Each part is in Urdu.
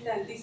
33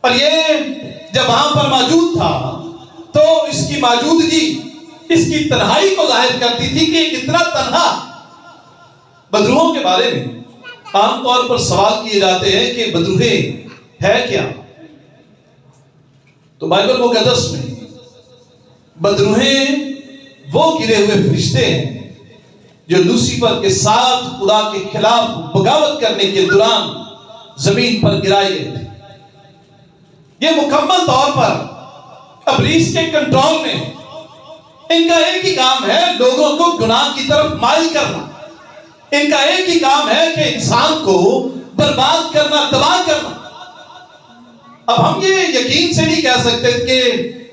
اور یہ جب وہاں پر موجود تھا تو اس کی موجودگی اس کی تنہائی کو ظاہر کرتی تھی کہ یہ کتنا تنہا۔ بدروحوں کے بارے میں عام طور پر سوال کیے جاتے ہیں کہ بدروہیں ہے کیا؟ تو بائبل مقدس میں بدروہیں وہ گرے ہوئے فرشتے ہیں جو لوسیفر کے ساتھ خدا کے خلاف بغاوت کرنے کے دوران زمین پر گرائے گئے تھے۔ یہ مکمل طور پر ابلیس کے کنٹرول میں، ان کا ایک ہی کام ہے لوگوں کو گناہ کی طرف مائل کرنا، ان کا ایک ہی کام ہے کہ انسان کو برباد کرنا، تباہ کرنا۔ اب ہم یہ یقین سے نہیں کہہ سکتے کہ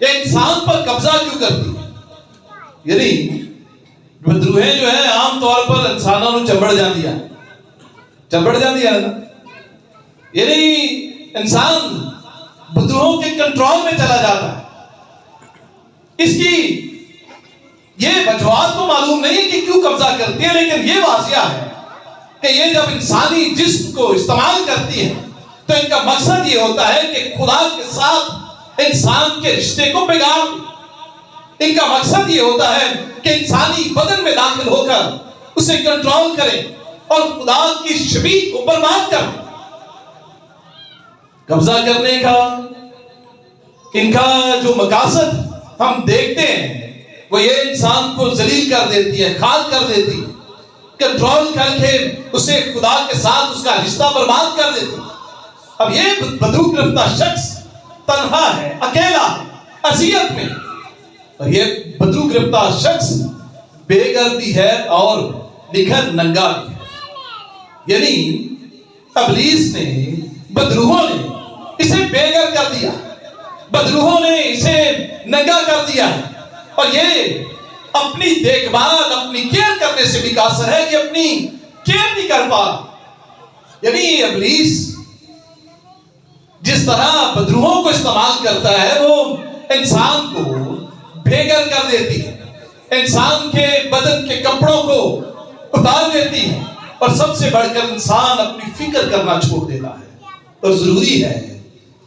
یہ انسان پر قبضہ کیوں کرتی ہے، یعنی بدروہیں جو ہیں عام طور پر انسانوں نے چبڑ جاندی ہے نا، یعنی انسان بدروہوں کے کنٹرول میں چلا جاتا ہے۔ اس کی یہ وجوہات تو معلوم نہیں کہ کیوں قبضہ کرتی ہے، لیکن یہ واضح ہے کہ یہ جب انسانی جسم کو استعمال کرتی ہے تو ان کا مقصد یہ ہوتا ہے کہ خدا کے ساتھ انسان کے رشتے کو بگاڑ۔ ان کا مقصد یہ ہوتا ہے کہ انسانی بدن میں داخل ہو کر اسے کنٹرول کریں اور خدا کی شبیہ کو برباد کریں۔ قبضہ کرنے کا ان کا جو مقاصد ہم دیکھتے ہیں وہ یہ انسان کو ذلیل کر دیتی ہے، خال کر دیتی ہے، کنٹرول کر کے اسے خدا کے ساتھ اس کا رشتہ برباد کر دیتی ہے۔ اب یہ بدرو گرفتہ شخص تنہا ہے، اکیلا ہے، اذیت میں، اور یہ بدرو گرفتہ شخص بے گردی ہے اور نکھر ننگا بھی ہے۔ یعنی ابلیس نے، بدروحوں نے اسے بے گر کر دیا، بدروحوں نے اسے ننگا کر دیا ہے، اور یہ اپنی دیکھ بھال، اپنی کیئر کرنے سے بھی قاصر ہے کہ اپنی کیئر نہیں کر پا۔ یعنی ابلیس جس طرح بدروحوں کو استعمال کرتا ہے وہ انسان کو بے گر کر دیتی ہے، انسان کے بدن کے کپڑوں کو اتار دیتی ہے، اور سب سے بڑھ کر انسان اپنی فکر کرنا چھوڑ دیتا ہے۔ اور ضروری ہے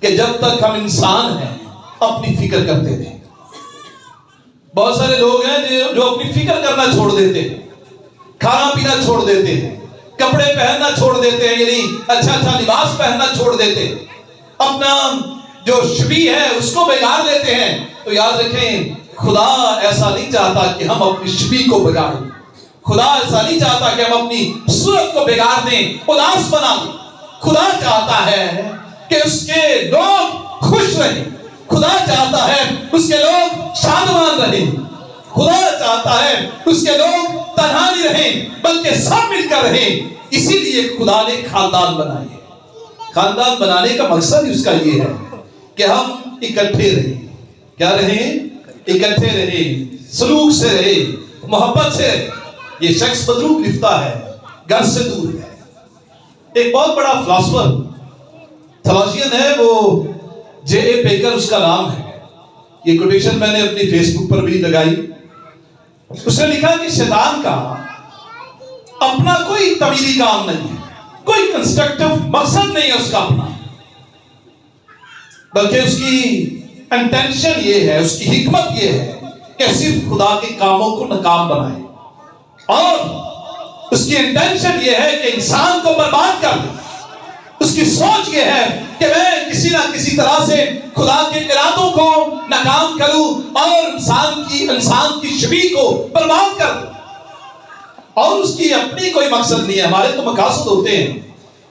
کہ جب تک ہم انسان ہیں اپنی فکر کرتے رہیں۔ بہت سارے لوگ ہیں جو اپنی فکر کرنا چھوڑ دیتے ہیں، کھانا پینا چھوڑ دیتے ہیں، کپڑے پہننا چھوڑ دیتے ہیں، یعنی اچھا لباس پہننا چھوڑ دیتے ہیں، اپنا جو شبیہ ہے اس کو بگاڑ لیتے ہیں۔ تو یاد رکھیں خدا ایسا نہیں چاہتا کہ ہم اپنی شبیہ کو بگاڑیں، خدا ایسا نہیں چاہتا کہ ہم اپنی صورت کو بگاڑ دیں، اداس بنا دیں۔ خدا چاہتا ہے کہ اس کے لوگ خوش رہیں، خدا چاہتا ہے اس کے لوگ شادمان رہیں، خدا چاہتا ہے اس کے لوگ تنہا نہیں رہیں بلکہ سب مل کر رہیں۔ اسی لیے خدا نے خاندان بنائے ہیں۔ خاندان بنانے کا مقصد ہی اس کا یہ ہے کہ ہم اکٹھے رہیں۔ کیا رہیں؟ اکٹھے رہیں، سلوک سے رہیں، محبت سے رہیں۔ یہ شخص بدرو گرفتہ ہے، گھر سے دور ہے۔ ایک بہت بڑا فلاسفر تھالوجین ہے، وہ جے اے بیکر اس کا نام ہے۔ یہ کوٹیشن میں نے اپنی فیس بک پر بھی لگائی۔ اس نے لکھا کہ شیطان کا اپنا کوئی تعمیری کام نہیں ہے، کوئی کنسٹرکٹیو مقصد نہیں ہے اس کا اپنا، بلکہ اس کی انٹینشن یہ ہے، اس کی حکمت یہ ہے کہ صرف خدا کے کاموں کو ناکام بنائے، اور اس کی انٹینشن یہ ہے کہ انسان کو برباد کر دے۔ اس کی سوچ یہ ہے کہ میں کسی نہ کسی طرح سے خدا کے ارادوں کو ناکام کروں اور انسان کی شبیہ کو برباد کر دوں۔ اور اس کی اپنی کوئی مقصد نہیں ہے۔ ہمارے تو مقاصد ہوتے ہیں،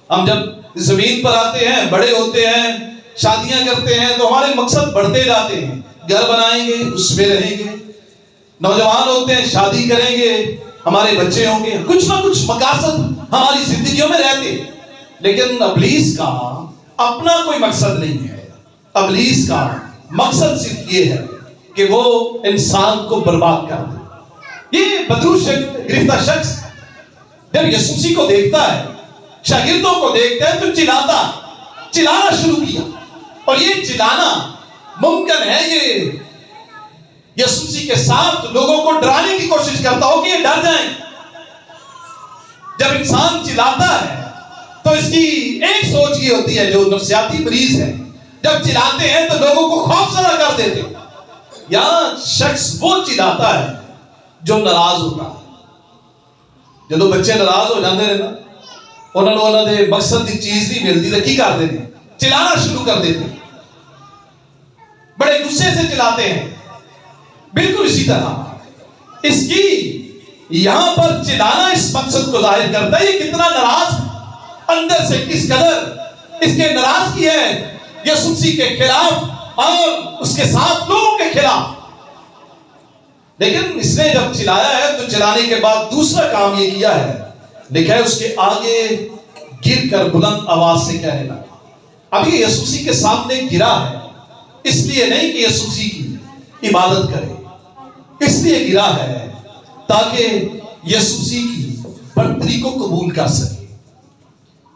ہم جب زمین پر آتے ہیں، بڑے ہوتے ہیں، شادیاں کرتے ہیں تو ہمارے مقصد بڑھتے جاتے ہیں، گھر بنائیں گے، اس میں رہیں گے، نوجوان ہوتے ہیں، شادی کریں گے، ہمارے بچے ہوں گے، کچھ نہ کچھ مقاصد ہماری زندگیوں میں رہتے ہیں۔ لیکن ابلیس کا اپنا کوئی مقصد نہیں ہے۔ ابلیس کا مقصد صرف یہ ہے کہ وہ انسان کو برباد کر دے۔ یہ بدرو گرفتہ شخص جب یسوع مسیح کو دیکھتا ہے، شاگردوں کو دیکھتا ہے، تو چلانا شروع کیا۔ اور یہ چلانا ممکن ہے، یہ یسوع مسیح کے ساتھ لوگوں کو ڈرانے کی کوشش کرتا ہو کہ یہ ڈر جائیں۔ جب انسان چلاتا ہے تو اس کی ایک سوچ یہ ہوتی ہے، جو نفسیاتی مریض ہے جب چلاتے ہیں تو لوگوں کو خوف زدہ کر دیتے ہیں. یہاں شخص وہ چلاتا ہے جو ناراض ہوتا ہے. جدو بچے ناراض ہو جاتے ہیں نا, انہوں نے مقصد کی چیز نہیں ملتی تو کی کر دیتے, چلانا شروع کر دیتے, بڑے غصے سے چلاتے ہیں. بالکل اسی طرح اس کی یہاں پر چلانا اس مقصد کو ظاہر کرتا ہے یہ کتنا ناراض اندر سے, کس قدر اس کے ناراضگی ہے یسوع مسیح کے خلاف اور اس کے ساتھ لوگوں کے خلاف. لیکن اس نے جب چلایا ہے تو چلانے کے بعد دوسرا کام یہ کیا ہے, لکھا ہے اس کے آگے گر کر بلند آواز سے کہنے لگا. اب یہ یسوع مسیح کے سامنے گرا ہے, اس لیے نہیں کہ یسوع مسیح کی عبادت کرے, اس لیے گرا ہے تاکہ یسوع مسیح کی برتری کو قبول کر سکے.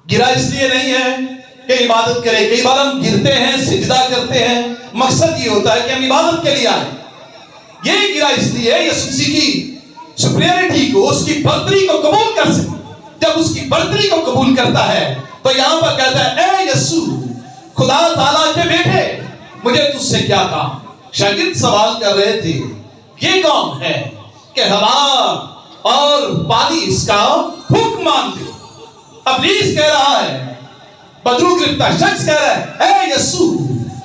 گرا اس لیے نہیں ہے کہ عبادت کرے. کئی بار ہم گرتے ہیں, سجدہ کرتے ہیں, مقصد یہ ہوتا ہے کہ ہم عبادت کے لیے آئیں. یہ گرا اس لیے یسوع مسیح کی سپریئرٹی کو, اس کی برتری کو قبول کر سکے. جب اس کی برتری کو قبول کرتا ہے تو یہاں پر کہتا ہے اے یسوع خدا تعالیٰ کے بیٹے, مجھے تجھ سے کیا کام. شاگرد سوال کر رہے تھے یہ کون ہے کہ ہوا اور پانی اس کا حکم مانتے. ابلیس کہہ رہا ہے, بدرو گرفتہ شخص کہہ رہا ہے اے یسوع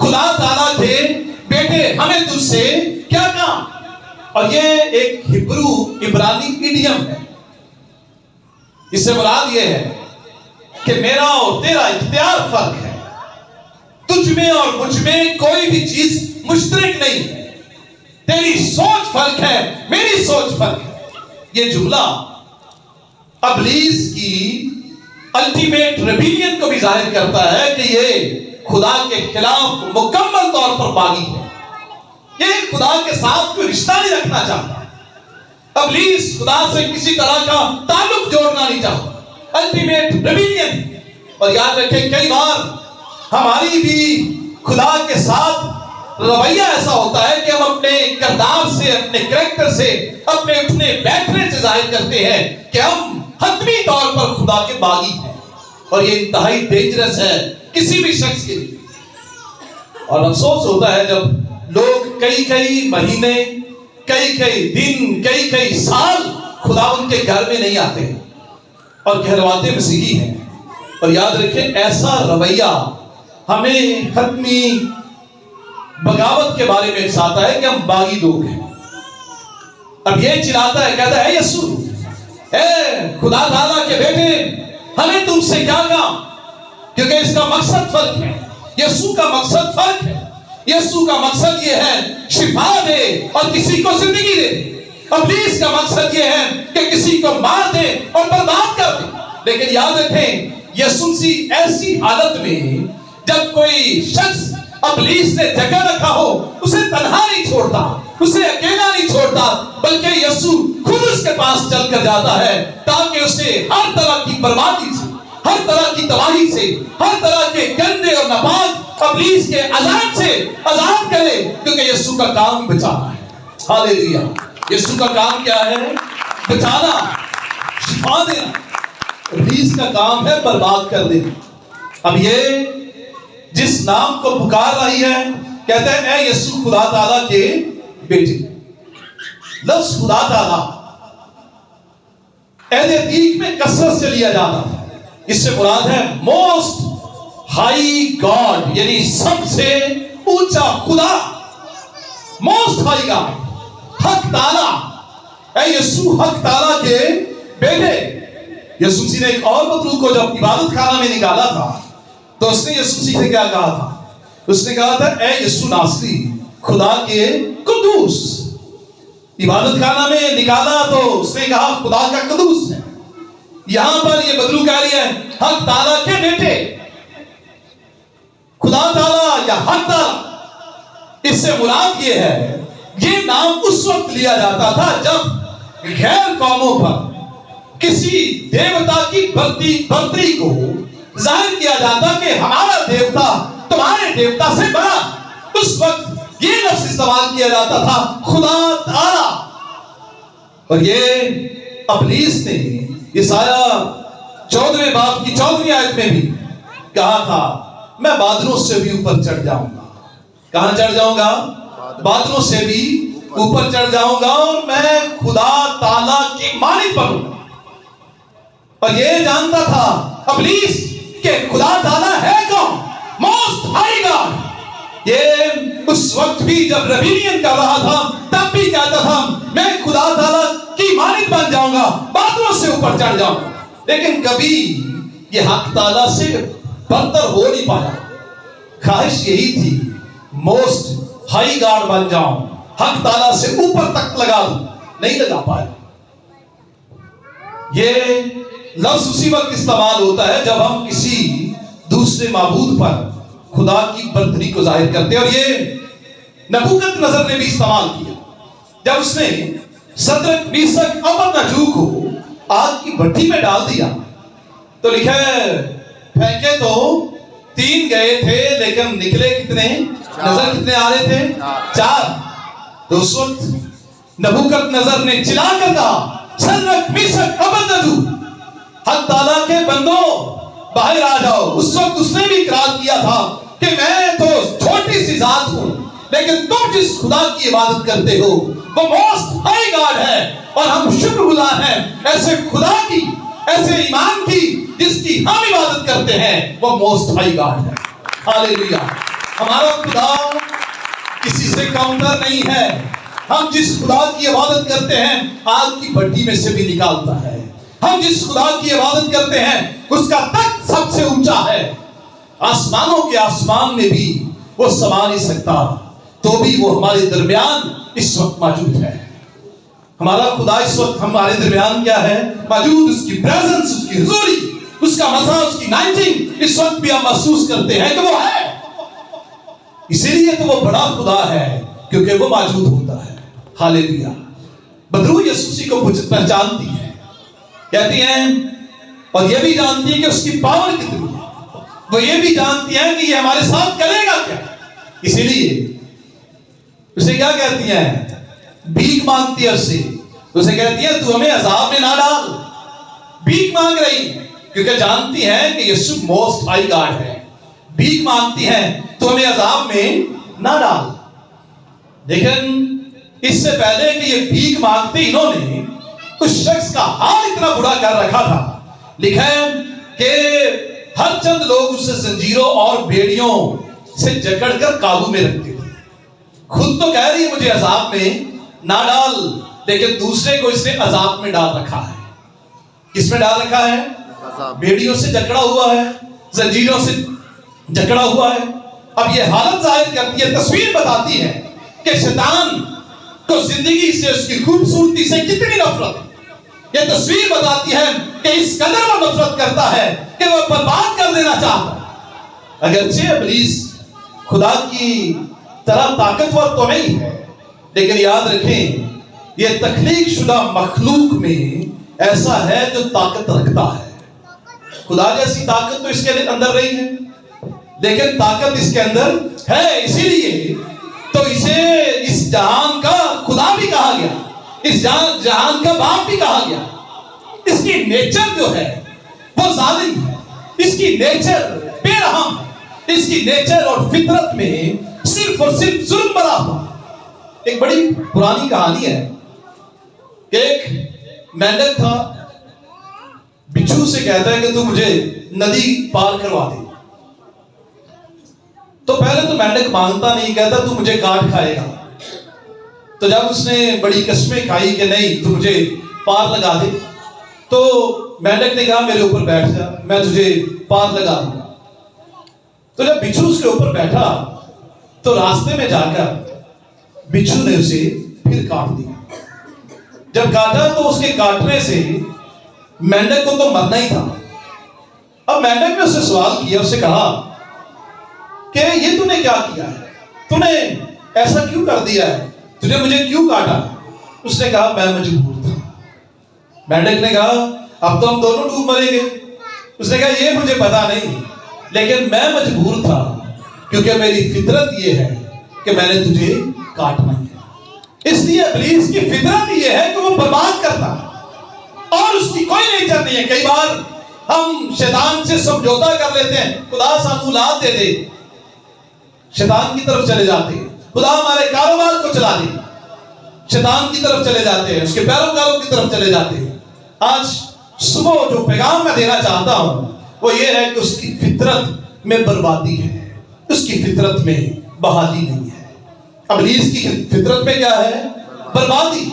خدا تعالیٰ کے بیٹے, ہمیں تجھ سے کیا کام. اور یہ ایک ہبرو عبرانی ایڈیم ہے. اس سے مراد یہ ہے کہ میرا اور تیرا اختیار فرق ہے, تجھ میں اور مجھ میں کوئی بھی چیز مشترک نہیں ہے. تیری سوچ فرق ہے, میری سوچ فرق ہے. یہ جملہ ابلیس کی الٹیمیٹ ریبیلین کو بھی ظاہر کرتا ہے کہ یہ خدا کے خلاف مکمل طور پر باغی ہے. یہ خدا کے ساتھ کوئی رشتہ نہیں رکھنا چاہتا. ابلیس خدا سے کسی طرح کا تعلق جوڑنا نہیں چاہتا. Ultimate rebellion. اور یاد رکھیں کئی بار ہماری بھی خدا کے ساتھ رویہ ایسا ہوتا ہے کہ ہم اپنے کردار سے, اپنے کریکٹر سے, اپنے اٹھنے بیٹھنے سے ظاہر کرتے ہیں کہ ہم حتمی طور پر خدا کے باغی ہیں. اور یہ انتہائی ڈینجرس ہے کسی بھی شخص کے لیے. اور افسوس ہوتا ہے جب لوگ کئی مہینے, کئی دن, کئی سال خدا ان کے گھر میں نہیں آتے اور کہلواتے مسیحی ہیں. اور یاد رکھیں ایسا رویہ ہمیں حتمی بغاوت کے بارے میں اکساتا ہے کہ ہم باغی لوگ ہیں. اب یہ چلاتا ہے, کہتا ہے یسوع اے خدا تعالیٰ کے بیٹے, ہمیں تم سے کیا کام. کیونکہ اس کا مقصد فرق ہے. یسوع کا مقصد فرق ہے. یسوع کا مقصد یہ ہے شفا دے اور کسی کو زندگی دے. ابلیس کا مقصد یہ ہے کہ کسی کو مار دے اور برباد کر دے. لیکن یاد رکھیں یسوع مسیح ایسی حالت میں جب کوئی شخص ابلیس نے جگہ رکھا ہو اسے تنہا نہیں چھوڑتا, اسے اکیلا نہیں چھوڑتا, بلکہ یسوع خود اس کے پاس چل کر جاتا ہے تاکہ اسے ہر طرح کی بربادی سے, ہر طرح کی تباہی سے, ہر طرح کے گندے اور ناپاک ابلیس کے عذاب سے آزاد کرے. کیونکہ یسوع کا کام بچانا ہے. ہاللیلویا. یسوع کا کام کیا ہے؟ بچانا, شفا دینا. ابلیس کا کام ہے برباد کر دینا. اب یہ جس نام کو پکار رہی ہے کہتے ہیں اے یسوع خدا تعالیٰ کے بیٹے. لفظ خدا تعالیٰ عہد عتیق میں کثرت سے لیا جاتا ہے. اس سے مراد ہے موسٹ ہائی گاڈ, یعنی سب سے اونچا خدا. موسٹ ہائی گاڈ, حق تعالیٰ. اے یسوع حق تعالیٰ کے بیٹے. یسوع مسیح نے ایک اور بدرو کو جب عبادت خانہ میں نکالا تھا تو اس نے یسوع مسیح سے کیا کہا تھا؟ اس نے کہا تھا اے یسوع ناصری خدا کے قدوس. عبادت خانہ میں نکالا تو اس نے کہا خدا کا قدوس ہے. یہاں پر یہ بدرو کہہ رہی ہے حق تعالیٰ کے بیٹے. خدا تعالیٰ یا حق تعالیٰ, اس سے مراد یہ ہے یہ نام اس وقت لیا جاتا تھا جب غیر قوموں پر کسی دیوتا کی برتری کو ظاہر کیا جاتا کہ ہمارا دیوتا تمہارے دیوتا سے بڑا. اس وقت یہ لفظ استعمال کیا جاتا تھا خدا تعالیٰ. اور یہ ابلیس نے یسایہ 14 باب کی 14 آیت میں بھی کہا تھا میں بادلوں سے بھی اوپر چڑھ جاؤں گا. کہاں چڑھ جاؤں گا؟ بادلوں سے بھی اوپر چڑھ جاؤں گا اور میں خدا تعالیٰ کی مانند بنوں گا. اور یہ جانتا تھا ابلیس کہ خدا تعالیٰ ہے کون؟ Most high God. یہ اس وقت بھی جب ریبیلین کر رہا تھا تب بھی کہتا تھا میں خدا تعالیٰ کی مانند بن جاؤں گا، بادلوں سے اوپر چڑھ جاؤں گا. لیکن کبھی یہ حق تعالیٰ سے برتر ہو نہیں پایا. خواہش یہی تھی موسٹ ہائی گاڈ بن جاؤں، حق تعالیٰ سے اوپر تک لگا دوں. نہیں لگا پایا. یہ لفظ اسی وقت استعمال ہوتا ہے جب ہم کسی دوسرے معبود پر خدا کی برتری کو ظاہر کرتے ہیں. اور یہ نبوکت نظر نے بھی استعمال کیا جب اس نے صدرک میثاق ابدنگو کو آگ کی بھٹی میں ڈال دیا. تو لکھا ہے پھینکے تو 3 گئے تھے لیکن نکلے کتنے؟ نظر کتنے آ رہے تھے؟ 4. تو اس وقت نبوکت نظر نے چلا کر کہا صدرک میثاق ابدنگو حق تعالیٰ کے بندو باہر آ جاؤ. اس وقت اس نے بھی اقرار کیا تھا کہ میں تو چھوٹی سی ذات ہوں لیکن تم جس خدا کی عبادت کرتے ہو وہ موسٹ ہائی گاڈ ہے اور ہم شکر گزار ہیں ایسے خدا کی، ایسے ایمان کی جس کی ہم عبادت کرتے ہیں. وہ موسٹ ہائی گاڈ ہے. ہاللیلویا. ہمارا خدا کسی سے کمتر نہیں ہے. ہم جس خدا کی عبادت کرتے ہیں آگ کی بھٹی میں سے بھی نکالتا ہے. ہم جس خدا کی عبادت کرتے ہیں اس کا تخت سب سے اونچا ہے. آسمانوں کے آسمان میں بھی وہ سما نہیں سکتا تو بھی وہ ہمارے درمیان اس وقت موجود ہے. ہمارا خدا اس وقت ہمارے درمیان کیا ہے؟ موجود. اس کی پریزنس، اس کی حضوری، اس کا مزہ، اس کی نائٹنگ اس وقت بھی ہم محسوس کرتے ہیں کہ وہ ہے. اسی لیے تو وہ بڑا خدا ہے کیونکہ وہ موجود ہوتا ہے. ہاللیلویا. بدرو یسوسی کو پہچانتی ہے، کہتی ہیں اور یہ بھی جانتی ہے کہ اس کی پاور کتنی ہے. وہ یہ بھی جانتی ہیں کہ یہ ہمارے ساتھ کرے گا کیا. اسی لیے اسے کیا کہتی ہیں؟ بھیک مانگتی ہے اس سے. اسے کہتی ہے تو ہمیں عذاب میں نہ ڈال. بھیک مانگ رہی کیونکہ جانتی ہے کہ یسوع موسٹ ہائی گاڈ ہے. بھیک مانگتی ہے تو ہمیں عذاب میں نہ ڈال. لیکن اس سے پہلے کہ یہ بھیک مانگتے انہوں نے اس شخص کا حال اتنا برا کر رکھا تھا. لکھا ہے کہ ہر چند لوگ اسے زنجیروں اور بیڑیوں سے جکڑ کر قابو میں رکھتے تھے. خود تو کہہ رہی ہے مجھے عذاب میں نہ ڈال، لیکن دوسرے کو اس نے عذاب میں ڈال رکھا ہے. کس میں ڈال رکھا ہے؟ بیڑیوں سے جکڑا ہوا ہے، زنجیروں سے جکڑا ہوا ہے. اب یہ حالت ظاہر کرتی ہے، تصویر بتاتی ہے کہ شیطان کو زندگی سے، اس کی خوبصورتی سے کتنی نفرت. یہ تصویر بتاتی ہے کہ اس قدر وہ نفرت کرتا ہے کہ وہ برباد کر دینا چاہتا ہے. اگرچہ ابلیس خدا کی طرح طاقتور تو نہیں ہے، لیکن یاد رکھیں یہ تخلیق شدہ مخلوق میں ایسا ہے جو طاقت رکھتا ہے. خدا جیسی طاقت تو اس کے اندر نہیں ہے، لیکن طاقت اس کے اندر ہے. اسی لیے تو اسے اس جہان کا خدا بھی کہا گیا، اس جہان کا باپ بھی کہا گیا. اس کی نیچر جو ہے وہ ظالم ہے، اس کی نیچر بے رحم ہے، اس کی نیچر اور فطرت میں صرف اور صرف ظلم بنا ہوا. ایک بڑی پرانی کہانی ہے کہ ایک مینڈک تھا، بچھو سے کہتا ہے کہ تو مجھے ندی پار کروا دے. تو پہلے تو مینڈک مانگتا نہیں، کہتا تو مجھے کاٹ کھائے گا. تو جب اس نے بڑی قسمیں کھائی کہ نہیں تو مجھے پار لگا دے، تو مینڈک نے کہا میرے اوپر بیٹھ جا، میں تجھے پار لگا دوں گا. تو جب بچھو اس کے اوپر بیٹھا تو راستے میں جا کر بچھو نے اسے پھر کاٹ دیا. جب کاٹا تو اس کے کاٹنے سے مینڈک کو تو مرنا ہی تھا. اب مینڈک نے اس سے سوال کیا، اس سے کہا کہ یہ تو نے کیا کیا ہے، تو نے ایسا کیوں کر دیا ہے، تجھے مجھے کیوں کاٹا؟ اس نے کہا میں مجبور تھا. مینڈک نے کہا اب تو ہم دونوں ڈوب مریں گے. اس نے کہا یہ مجھے پتا نہیں، لیکن میں مجبور تھا کیونکہ میری فطرت یہ ہے کہ میں نے تجھے کاٹنا ہے. اس لیے ابلیس کی فطرت یہ ہے کہ وہ برباد کرتا ہے اور اس کی کوئی نیچر نہیں ہے. کئی بار ہم شیطان سے سمجھوتا کر لیتے ہیں، خدا سانو اولاد دے دے، شیطان کی طرف چلے جاتے ہیں، خدا ہمارے کاروبار کو چلا دے، شیطان کی طرف چلے جاتے ہیں، اس کے پیروکاروں کی طرف چلے جاتے ہیں۔ آج صبح جو پیغام میں دینا چاہتا ہوں وہ یہ ہے کہ اس کی فطرت میں بربادی ہے، اس کی فطرت میں بحالی نہیں ہے۔ ابلیس کی فطرت میں کیا ہے؟ بربادی۔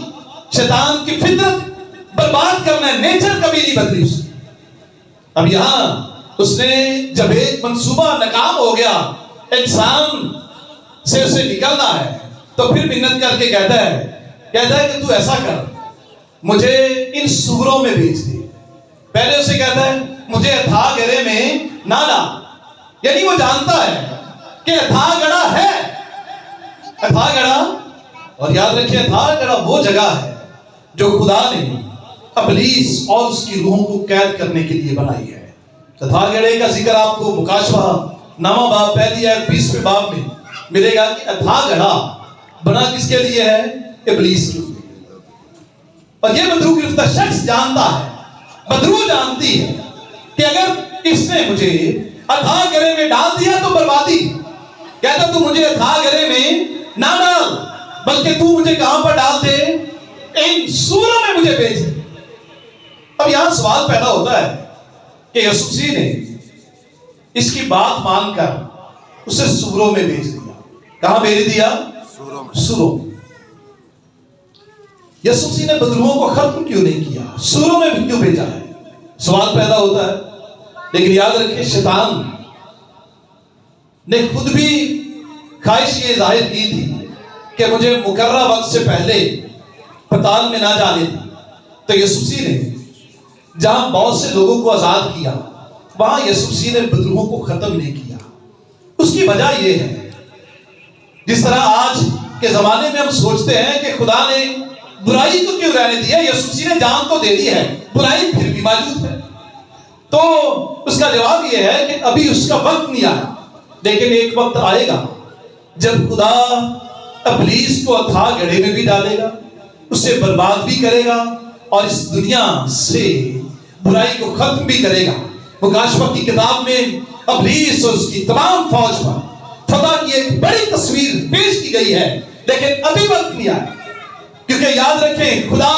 شیطان کی فطرت برباد کرنا ہے، نیچر کبھی نہیں بدلی اس کی۔ اب یہاں اس نے جب ایک منصوبہ ناکام ہو گیا، انسان سے اسے نکلنا ہے، تو پھر منت کر کے کہتا ہے کہ تو ایسا کر، مجھے ان سوروں میں بھیج دے۔ پہلے اسے کہتا ہے مجھے اتھا گڑھے میں نہ ڈال، یعنی وہ جانتا ہے کہ اتھا گڑھا ہے، اتھا گڑھا، اور یاد رکھیں اتھا گڑھا وہ جگہ ہے جو خدا نے ابلیس اور اس کی روحوں کو قید کرنے کے لیے بنائی ہے۔ اتھا گڑھے کا ذکر آپ کو مکاشفہ نامہ باب پہلی آیت 20ویں باب میں ملے گا کہ اتھا گڑھا بنا کس کے لیے ہے؟ ابلیس کے لیے۔ اور یہ بدرو گرفتہ شخص جانتا ہے، بدرو جانتی ہے کہ اگر اس نے مجھے اتھا گڑھے میں ڈال دیا تو بربادی۔ کہتا تو مجھے اتھا گڑھے میں نہ ڈال، بلکہ تو مجھے کہاں پر ڈال دے؟ ان سوروں میں مجھے بھیج دے۔ اب یہاں سوال پیدا ہوتا ہے کہ یسوع مسیح نے اس کی بات مان کر اسے سوروں میں بھیج دیا۔ کہاں بھیج دیا؟ سوروں میں۔ یسوع مسیح نے بدروہوں کو ختم کیوں نہیں کیا؟ سوروں میں بھی کیوں بھیجا ہے؟ سوال پیدا ہوتا ہے۔ لیکن یاد رکھیں شیطان نے خود بھی خواہش یہ ظاہر کی تھی کہ مجھے مقررہ وقت سے پہلے پتال میں نہ جانے دی، تو یسوع مسیح نے جہاں بہت سے لوگوں کو آزاد کیا، وہاں یسوع مسیح نے بدروہوں کو ختم نہیں کیا۔ اس کی وجہ یہ ہے، جس طرح آج کے زمانے میں ہم سوچتے ہیں کہ خدا نے برائی کو کیوں رہنے دیا، یسوع مسیح نے جان تو دے دی ہے، برائی پھر بھی موجود ہے۔ تو اس کا جواب یہ ہے کہ ابھی اس کا وقت نہیں آیا، لیکن ایک وقت آئے گا جب خدا ابلیس کو اتھا گڑھے میں بھی ڈالے گا، اسے برباد بھی کرے گا، اور اس دنیا سے برائی کو ختم بھی کرے گا۔ مکاشفہ کی کتاب میں ابلیس اور اس کی تمام فوج پر فتح کی ایک بڑی تصویر پیش کی گئی ہے، لیکن ابھی وقت نہیں آیا، کیونکہ یاد رکھیں خدا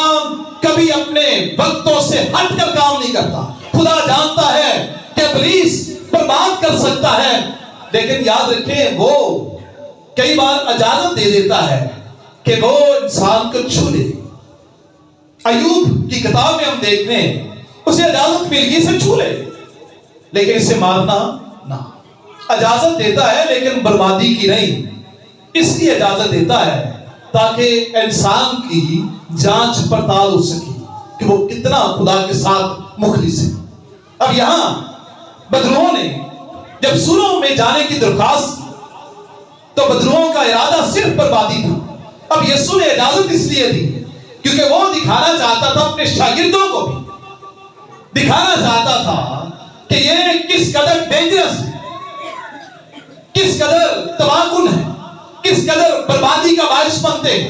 کبھی اپنے وقتوں سے ہٹ کر کام نہیں کرتا۔ خدا جانتا ہے کہ ابلیس برباد کر سکتا ہے، لیکن یاد رکھیں وہ کئی بار اجازت دے دیتا ہے کہ وہ انسان کو چھو لے۔ ایوب کی کتاب میں ہم دیکھتے ہیں اسے اجازت مل گئی اسے چھو لے، لیکن اسے مارنا نہ۔ اجازت دیتا ہے لیکن بربادی کی نہیں، اس لیے اجازت دیتا ہے تاکہ انسان کی جانچ پڑتال ہو سکے کہ وہ کتنا خدا کے ساتھ مخلص ہے۔ اب یہاں بدروہوں نے جب سوروں میں جانے کی درخواست کی تو بدروہوں کا ارادہ صرف بربادی تھا۔ اب یسوع نے اجازت اس لیے دی کیونکہ وہ دکھانا چاہتا تھا، اپنے شاگردوں کو بھی دکھانا چاہتا تھا کہ یہ کس قدر ڈینجرس ہے، کس قدر تباہ کن ہے، کس قدر بربادی کا باعث بنتے ہیں،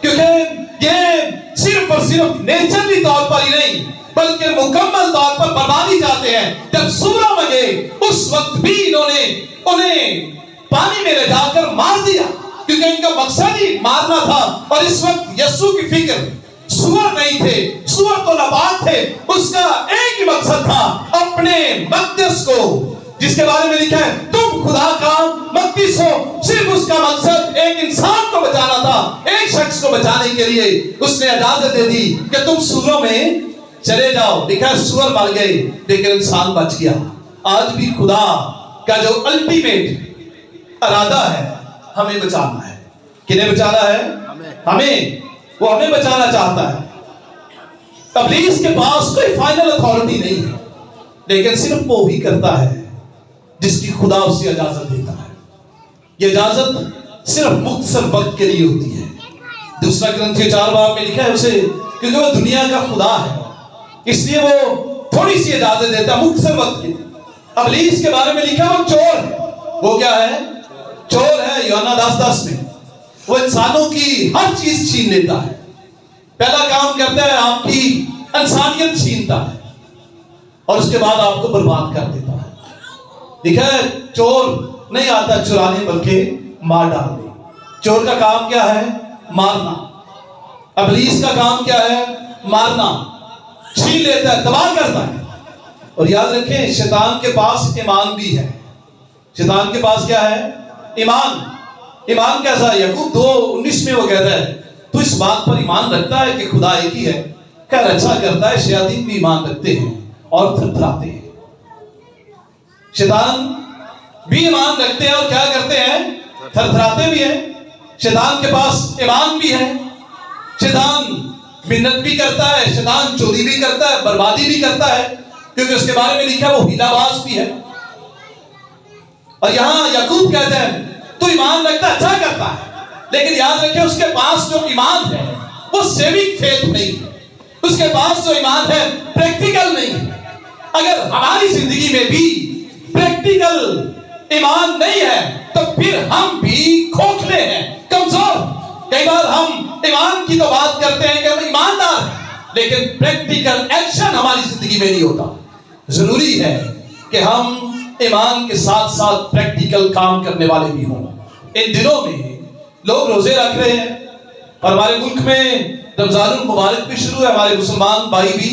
کیونکہ یہ صرف اور صرف نیچرلی طور پر ہی نہیں بلکہ مکمل طور پر بربادی چاہتے ہیں۔ جب سوروں میں گئے اس وقت بھی انہوں نے انہیں پانی میں لے جا کر مار دیا، کیونکہ ان کا مقصد ہی مارنا تھا۔ اور اس وقت یسوع کی فکر سور نہیں تھے، سور تو نبات تھے، اس کا ایک ہی مقصد تھا اپنے مقدس کو، جس کے بارے میں لکھا ہے تم خدا کا مقدس ہو، صرف اس کا مقصد ایک انسان کو بچانا تھا۔ ایک شخص کو بچانے کے لیے اس نے اجازت دے دی کہ تم سوروں میں چلے جاؤ۔ لکھا ہے سور مر گئے لیکن انسان بچ گیا۔ آج بھی خدا کا جو الٹیمیٹ ارادہ ہے ہمیں بچانا ہے۔ کنہیں بچانا ہے؟ ہمیں۔ وہ ہمیں بچانا چاہتا ہے۔ ابلیس کے پاس کوئی فائنل اتھارٹی نہیں ہے، لیکن صرف وہ بھی کرتا ہے جس کی خدا اسے اجازت دیتا ہے۔ یہ اجازت صرف مختصر وقت کے لیے ہوتی ہے۔ دوسرا کرنتھیوں 4 باب میں لکھا ہے اسے کیونکہ وہ دنیا کا خدا ہے، اس لیے وہ تھوڑی سی اجازت دیتا ہے مختصر وقت کے۔ ابلیس کے بارے میں لکھا ہے وہ چور ہے۔ وہ کیا ہے؟ چور ہے۔ یوحنا 10:10 میں وہ انسانوں کی ہر چیز چھین لیتا ہے۔ پہلا کام کرتا ہے آپ کی انسانیت چھینتا ہے۔ اور اس کے بعد آپ کو برباد کر دیتا ہے۔ دیکھا ہے چور نہیں آتا چرانے بلکہ مار ڈالنے۔ چور کا کام کیا ہے؟ مارنا۔ ابلیس کا کام کیا ہے؟ مارنا، چھین لیتا ہے، تباہ کرتا ہے۔ اور یاد رکھیں شیطان کے پاس ایمان بھی ہے۔ شیطان کے پاس کیا ہے؟ ایمان۔ ایمان کیسا ہے؟ یعقوب 2:19 میں وہ کہتا ہے تو اس بات پر ایمان رکھتا ہے کہ خدا ایک ہی ہے، خیر اچھا کرتا ہے، شیاطین بھی ایمان رکھتے ہیں اور تھرتھراتے ہیں۔ شیطان بھی ایمان رکھتے ہیں اور کیا کرتے ہیں؟ تھرتھراتے بھی ہیں۔ شیطان کے پاس ایمان بھی ہے، شیطان منت بھی کرتا ہے، شیطان چوری بھی کرتا ہے، بربادی بھی کرتا ہے، کیونکہ اس کے بارے میں لکھا ہے وہ ہیلا باز بھی ہے۔ اور یہاں یعقوب کہتے ہیں تو ایمان رکھتا ہے، اچھا کرتا ہے، لیکن یاد رکھیں اس کے پاس جو ایمان ہے وہ سیونگ فیتھ نہیں ہے، اس کے پاس جو ایمان ہے پریکٹیکل نہیں ہے۔ اگر ہماری زندگی میں بھی پریکٹیکل ایمان نہیں ہے تو پھر ہم بھی کھوکھلے ہیں، کمزور۔ کئی بار ہم ایمان کی تو بات کرتے ہیں کہ ہم ایماندار ہیں، لیکن پریکٹیکل ایکشن ہماری زندگی میں نہیں ہوتا۔ ضروری ہے کہ ہم ایمان کے ساتھ ساتھ پریکٹیکل کام کرنے والے بھی ہوں۔ ان دنوں میں لوگ روزے رکھ رہے ہیں اور ہمارے ملک میں رمضان المبارک بھی شروع ہے، ہمارے مسلمان بھائی بھی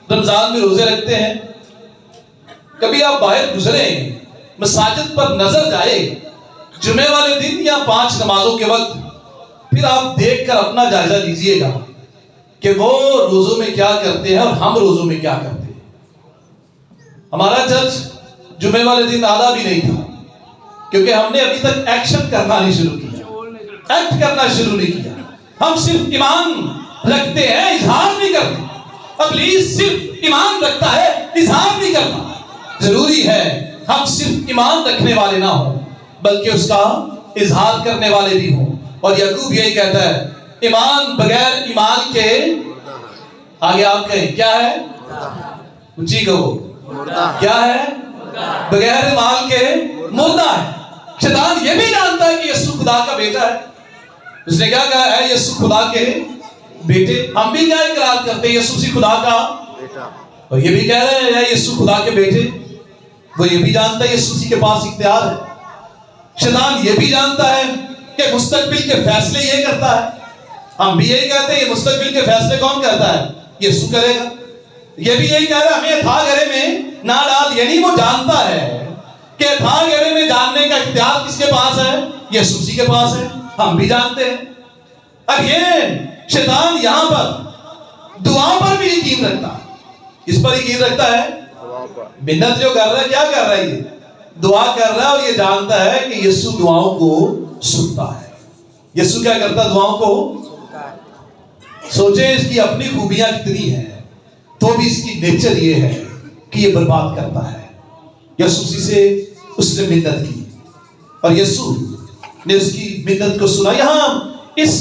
رمضان میں روزے رکھتے ہیں۔ کبھی آپ باہر گزریں، مساجد پر نظر جائے جمعے والے دن یا 5 نمازوں کے وقت، پھر آپ دیکھ کر اپنا جائزہ لیجئے گا کہ وہ روزوں میں کیا کرتے ہیں اور ہم روزوں میں کیا کرتے ہیں۔ ہمارا چرچ جمعے والے دن آدھا بھی نہیں تھا، کیونکہ ہم نے ابھی تک ایکشن کرنا نہیں شروع کیا، ایکٹ کرنا شروع نہیں کیا۔ ہم صرف ایمان رکھتے ہیں، اظہار نہیں کرتے۔ ابلیس صرف ایمان رکھتا ہے، اظہار نہیں کرتا۔ ضروری ہے ہم صرف ایمان رکھنے والے نہ ہوں بلکہ اس کا اظہار کرنے والے بھی ہوں۔ اور یعقوب یہی کہتا ہے ایمان بغیر ایمان کے، آگے آپ کہیں کیا ہے؟ جی کہو کیا ہے؟ بغیر ایمان کے مردہ ہے۔ شیطان یہ بھی جانتا ہے کہ یسوع خدا کا بیٹا ہے۔ اس نے کیا کہا ہے؟ یسوع خدا کے بیٹے۔ ہم بھی کیا اقرار کرتے ہیں؟ یسوع سی خدا کا بیٹا۔ اور یہ بھی کہہ رہے ہیں یسوع خدا کے بیٹے۔ وہ یہ بھی جانتا ہے یسوع کے پاس اختیار ہے۔ شیطان یہ بھی جانتا ہے کہ مستقبل کے فیصلے یہ کرتا ہے۔ ہم بھی یہی کہتے ہیں یہ مستقبل کے فیصلے کون کرتا ہے؟ یسوع کرے گا۔ یہ بھی یہی کہہ رہا ہے ہمیں تھا گھرے میں نہ ڈال، یعنی وہ جانتا ہے کہ تھا گھرے میں جاننے کا اختیار کس کے پاس ہے؟ یسوع کے پاس ہے۔ ہم بھی جانتے ہیں۔ اب یہ شیطان یہاں پر دعاؤں پر بھی یقین رکھتا ہے۔ کس پر یقین رکھتا ہے؟ منت جو کر رہا ہے، کیا کر رہا ہے؟ یہ دعا کر رہا ہے اور یہ جانتا ہے کہ یسوع دعاؤں کو سنتا ہے۔ یسوع کیا کرتا ہے؟ دعاؤں کو سوچیں اس کی اپنی خوبیاں کتنی ہیں، تو بھی اس کی نیچر یہ ہے کہ یہ برباد کرتا ہے۔ یسوع سے اس نے منت کی اور یسوع نے اس کی منت کو سنا۔ یہاں اس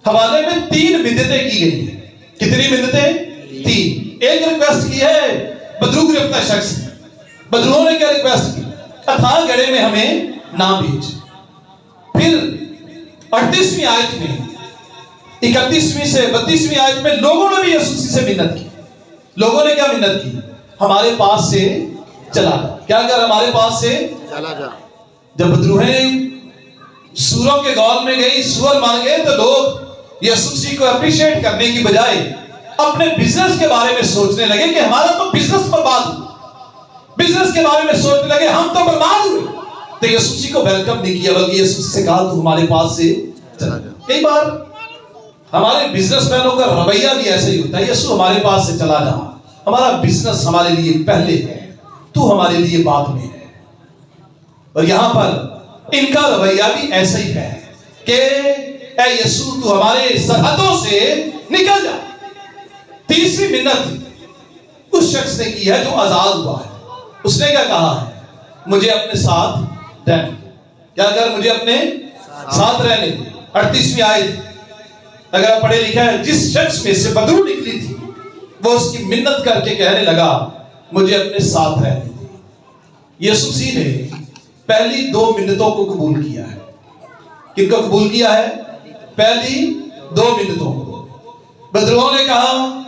حوالے میں 3 منتیں کی گئی ہیں۔ کتنی منتیں؟ 3۔ ایک ریکویسٹ کی ہے بدرو گرفتہ شخص نے۔ بدروؤں نے کیا ریکویسٹ کی؟ اتھا گڑھے میں ہمیں نہ بھیج۔ پھر 38ویں آیت میں 31ویں سے 32ویں آیت میں لوگوں نے بھی یسوع سے منت کی۔ لوگوں نے کیا منت کی؟ ہمارے پاس سے چلا جا۔ کیا کر ہمارے پاس سے چلا جا۔ جب بدروہیں سوروں کے گول میں گئی، سور مار گئے، تو لوگ یسوع کو اپریشیٹ کرنے کی بجائے اپنے بزنس کے بارے میں سوچنے لگے کہ ہمارا تو بزنس برباد ہوا۔ بزنس کے بارے میں سوچنے لگے ہم تو برباد ہوئے۔ تو یسوع کو ویلکم نہیں کیا بلکہ یسوع سے کہا تو ہمارے پاس سے چلا جا۔ کئی بار ہمارے بزنس مینوں کا رویہ بھی ایسے ہی ہوتا ہے، یسوع ہمارے پاس سے چلا جا، ہمارا بزنس ہمارے لیے پہلے ہے، تو ہمارے لیے بعد میں ہے۔ اور یہاں پر ان کا رویہ بھی ایسا ہی ہے کہ اے یسوع تو ہمارے سرحدوں سے نکل جا۔ تیسری منت اس شخص نے کی ہے جو آزاد ہوا ہے۔ اس نے کیا کہا ہے؟ مجھے اپنے ساتھ رہنے۔ کیا کر؟ مجھے اپنے ساتھ رہنے۔ 38ویں آیت اگر آپ پڑھے لکھا ہے، جس شخص میں سے بدبو نکلی تھی وہ اس کی منت کر کے کہنے لگا مجھے اپنے ساتھ رہنے دے۔ یسوع نے پہلی 2 منتوں کو قبول کیا ہے۔ کن کو قبول کیا ہے؟ پہلی 2 منتوں کو۔ بدروؤں نے کہا